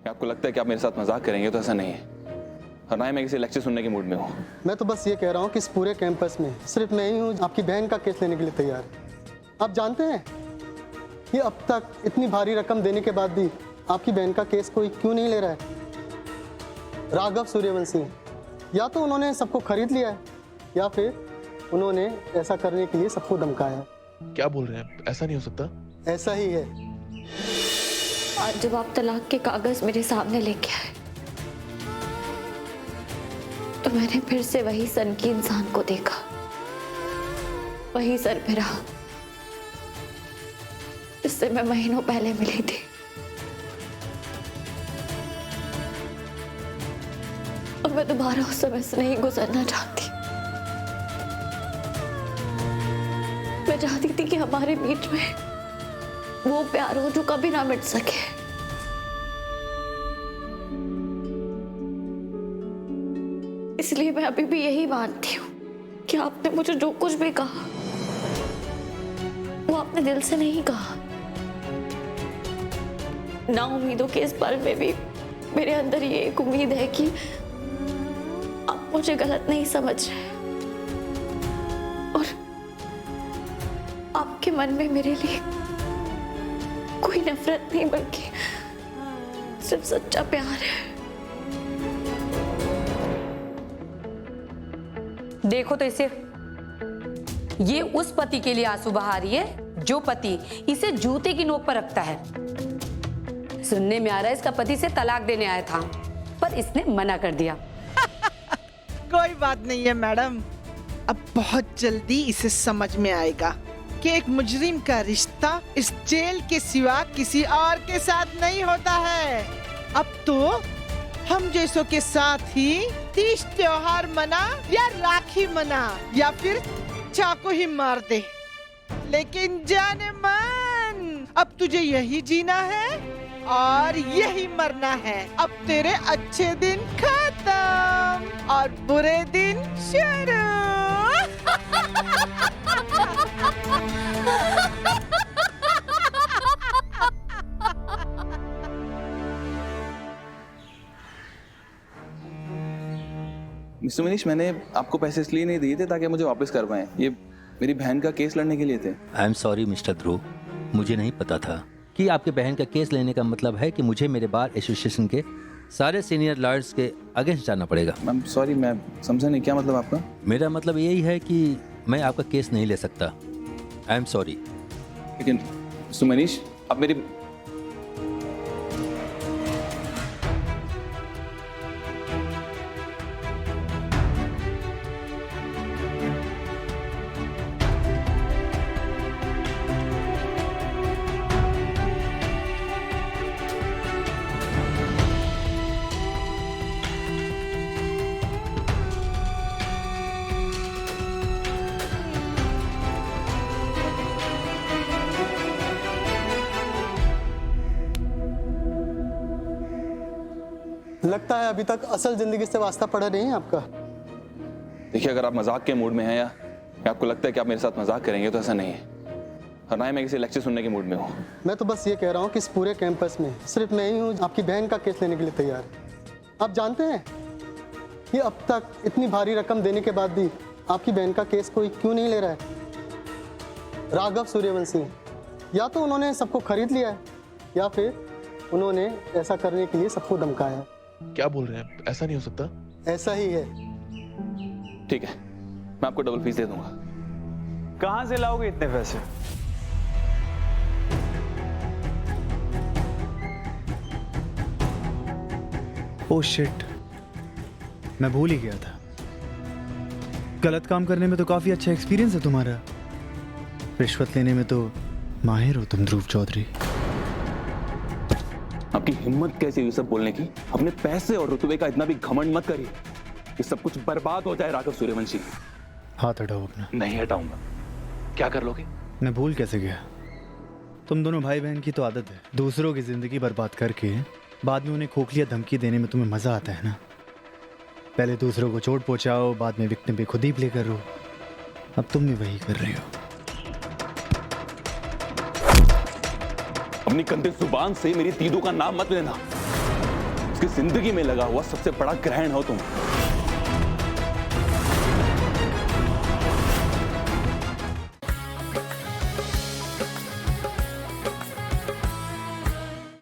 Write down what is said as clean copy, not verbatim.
आपको लगता है कि आप मेरे साथ मजाक करेंगे, तो ऐसा नहीं है। और ना ही मैं किसी लेक्चर सुनने के मूड में हूँ। मैं तो बस ये कह रहा हूँ कि इस पूरे कैंपस में सिर्फ मैं ही हूँ आपकी बहन का केस लेने के लिए तैयार। आप जानते हैं कि अब तक इतनी भारी रकम देने के बाद भी आपकी बहन का केस कोई क्यों नहीं ले रहा है? राघव सूर्यवंशी, या तो उन्होंने सबको खरीद लिया है या फिर उन्होंने ऐसा करने के लिए सबको धमकाया है। क्या बोल रहे हैं? ऐसा नहीं हो सकता। ऐसा ही है। आज जब आप तलाक के कागज मेरे सामने लेके आए तो मैंने फिर से वही सनकी इंसान को देखा, वही सरफिरा जिससे मैं महीनों पहले मिली थी। और मैं दोबारा उस समय से नहीं गुजरना चाहती। मैं चाहती थी कि हमारे बीच में वो प्यार हो जो कभी ना मिट सके। इसलिए मैं अभी भी यही मानती हूँ कि आपने मुझे जो कुछ भी कहा वो आपने दिल से नहीं कहा। ना उम्मीदों के इस पल में भी मेरे अंदर ये एक उम्मीद है कि आप मुझे गलत नहीं समझ रहे और आपके मन में मेरे लिए कोई नफरत नहीं बल्कि सिर्फ सच्चा प्यार है। देखो तो इसे, ये उस पति के लिए आंसू बहा रही है जो पति इसे जूते की नोक पर रखता है। सुनने में आ रहा है इसका पति से तलाक देने आया था पर इसने मना कर दिया। कोई बात नहीं है मैडम, अब बहुत जल्दी इसे समझ में आएगा कि एक मुजरिम का रिश्ता इस जेल के सिवा किसी और के साथ नहीं होता है। अब तो हम जैसों के साथ ही तीज त्योहार मना या राखी मना या फिर चाकू ही मार दे, लेकिन जाने मन अब तुझे यही जीना है और यही मरना है। अब तेरे अच्छे दिन खत्म और बुरे दिन शुरू। मिस्टर मनीष, मैंने आपको पैसे इसलिए नहीं दिए थे ताकि मुझे वापस कर पाएं। ये मेरी बहन का केस लड़ने के लिए थे। आई एम सॉरी मिस्टर ध्रुव, मुझे नहीं पता था कि आपके बहन का केस लेने का मतलब है कि मुझे मेरे बार एसोसिएशन के सारे सीनियर लॉयर्स के अगेंस्ट जाना पड़ेगा। आई एम सॉरी, मैं समझा नहीं, क्या मतलब आपका? मेरा मतलब यही है कि मैं आपका केस नहीं ले सकता। I am sorry. लेकिन मिस्टर मनीष, अब मेरी लगता है अभी तक असल जिंदगी से वास्ता पड़ा नहीं है आपका। देखिए, अगर आप मजाक के मूड में हैं या आपको लगता है कि आप मेरे साथ मजाक करेंगे, तो ऐसा नहीं है। और ना ही मैं किसी लेक्चर सुनने के मूड में हूँ। मैं तो बस ये कह रहा हूँ कि इस पूरे कैंपस में सिर्फ मैं ही हूँ आपकी बहन का केस लेने के लिए तैयार। आप जानते हैं कि अब तक इतनी भारी रकम देने के बाद भी आपकी बहन का केस कोई क्यों नहीं ले रहा है? राघव सूर्यवंशी, या तो उन्होंने सबको खरीद लिया है या फिर उन्होंने ऐसा करने के लिए सबको धमकाया है। क्या बोल रहे हैं? ऐसा नहीं हो सकता। ऐसा ही है। ठीक है, मैं आपको डबल फीस दे दूंगा। कहां से लाओगे इतने पैसे? ओह शिट, मैं भूल ही गया था। गलत काम करने में तो काफी अच्छा एक्सपीरियंस है तुम्हारा। रिश्वत लेने में तो माहिर हो तुम ध्रुव चौधरी। आपकी हिम्मत कैसी हुई सब बोलने की? अपने पैसे और रुतबे का इतना भी घमंड मत करिए कि सब कुछ बर्बाद हो जाए। राघव सूर्यवंशी, हाथ हटाओ अपना। नहीं हटाऊंगा। क्या कर लोगे? मैं भूल कैसे गया? तुम दोनों भाई बहन की तो आदत है दूसरों की जिंदगी बर्बाद करके बाद में उन्हें खोखलिया धमकी देने में तुम्हें मजा आता है ना। पहले दूसरों को चोट पहुंचाओ, बाद में विक्टिम पे खुद ही प्ले करो। अब तुम भी वही कर रहे हो। अपनी गंदी जुबान से मेरी दीदू का नाम मत लेना। उसकी जिंदगी में लगा हुआ सबसे बड़ा ग्रहण हो तुम।